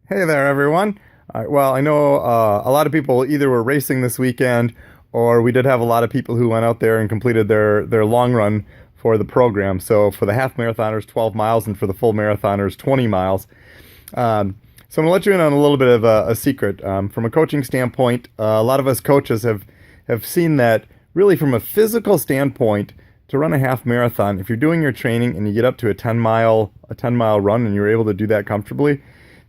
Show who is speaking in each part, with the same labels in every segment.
Speaker 1: Hey there, everyone. Well, I know a lot of people either were racing this weekend or we did have a lot of people who went out there and completed their long run for the program. So for the half marathoners, 12 miles, and for the full marathoners, 20 miles. So I'm going to let you in on a little bit of a secret. From a coaching standpoint, a lot of us coaches have seen that really from a physical standpoint, to run a half marathon, if you're doing your training and you get up to a 10 mile run and you're able to do that comfortably,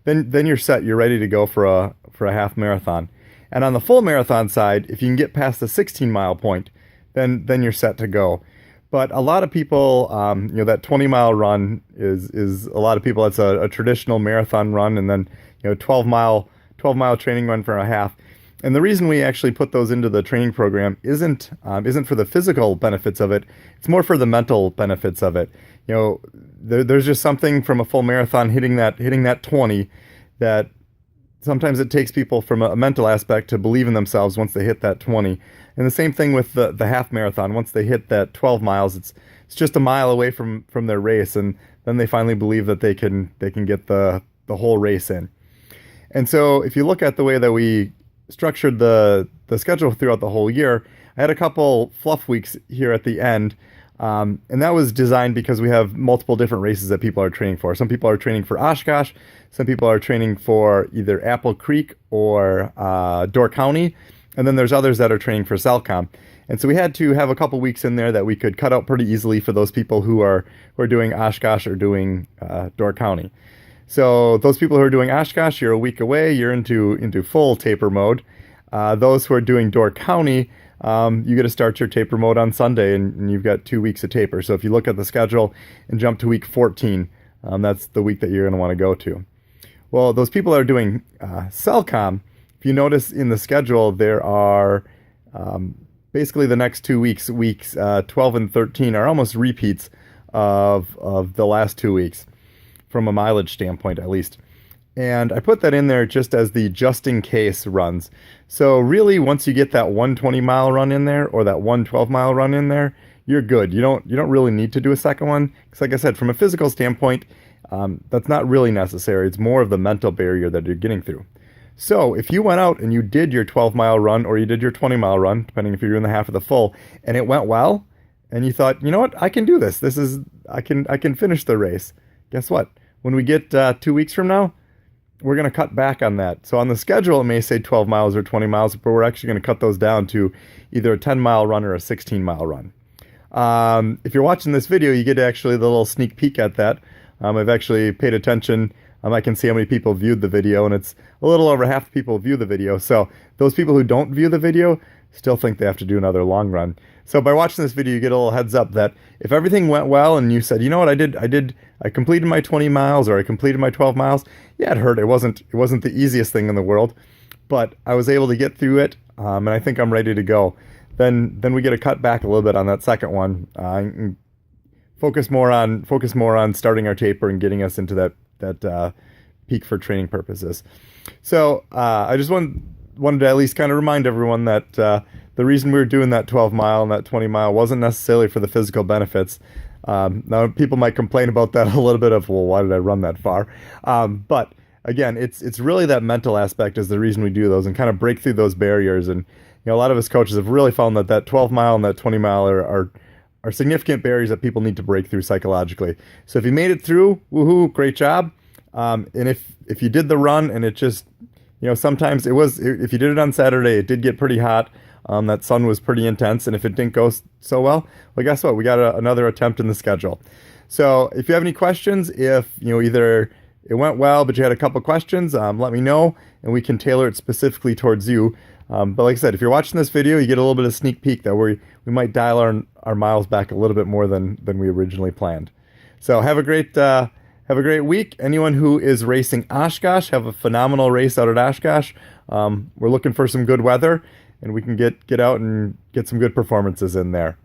Speaker 1: then you're set. You're ready to go for a half marathon. And on the full marathon side, if you can get past the 16-mile point, then you're set to go. But a lot of people, that 20-mile run is a lot of people. That's a traditional marathon run, and then 12-mile training run for a half. And the reason we actually put those into the training program isn't for the physical benefits of it. It's more for the mental benefits of it. There's just something from a full marathon hitting that 20 that sometimes it takes people from a mental aspect to believe in themselves once they hit that 20. And the same thing with the half marathon. Once they hit that 12 miles, it's just a mile away from their race, and then they finally believe that they can get the whole race in. And so if you look at the way that we structured the schedule throughout the whole year, I had a couple fluff weeks here at the end. And that was designed because we have multiple different races that people are training for. Some people are training for Oshkosh. Some people are training for either Apple Creek or Door County. And then there's others that are training for Salcom. And so we had to have a couple weeks in there that we could cut out pretty easily for those people who are doing Oshkosh or doing Door County. So those people who are doing Oshkosh, you're a week away. You're into full taper mode. Those who are doing Door County, you get to start your taper mode on Sunday, and you've got 2 weeks of taper. So if you look at the schedule and jump to week 14, that's the week that you're going to want to go to. Well, those people that are doing Cellcom, if you notice in the schedule, there are basically the next 2 weeks, weeks 12 and 13, are almost repeats of the last 2 weeks, from a mileage standpoint at least. And I put that in there just as the just-in-case runs. So really, once you get that 120-mile run in there or that 112-mile run in there, you're good. You don't really need to do a second one. Because like I said, from a physical standpoint, that's not really necessary. It's more of the mental barrier that you're getting through. So if you went out and you did your 12-mile run or you did your 20-mile run, depending if you're doing the half or the full, and it went well, and you thought, you know what, I can do this. I can finish the race. Guess what? When we get 2 weeks from now, we're going to cut back on that. So on the schedule, it may say 12 miles or 20 miles, but we're actually going to cut those down to either a 10-mile run or a 16-mile run. If you're watching this video, you get actually the little sneak peek at that. I've actually paid attention. I can see how many people viewed the video, and it's a little over half the people view the video. So those people who don't view the video still think they have to do another long run. So by watching this video, you get a little heads up that if everything went well and you said, you know what, I completed my 20 miles or I completed my 12 miles. Yeah, it hurt. It wasn't the easiest thing in the world, but I was able to get through it, and I think I'm ready to go. Then we get to cut back a little bit on that second one, and focus more on starting our taper and getting us into that peak for training purposes. So I just wanted to at least kind of remind everyone that the reason we were doing that 12-mile and that 20-mile wasn't necessarily for the physical benefits. Now, people might complain about that a little bit of, well, why did I run that far? But again, it's really that mental aspect is the reason we do those and kind of break through those barriers. And a lot of us coaches have really found that 12-mile and that 20-mile are significant barriers that people need to break through psychologically. So if you made it through, woohoo, great job. And if you did the run and it just, sometimes if you did it on Saturday, it did get pretty hot. That sun was pretty intense, and if it didn't go so well, guess what? We got another attempt in the schedule. So if you have any questions, if either it went well, but you had a couple questions, let me know, and we can tailor it specifically towards you. But like I said, if you're watching this video, you get a little bit of sneak peek that we might dial our miles back a little bit more than we originally planned. So have a great week. Anyone who is racing Oshkosh, have a phenomenal race out at Oshkosh. We're looking for some good weather, and we can get out and get some good performances in there.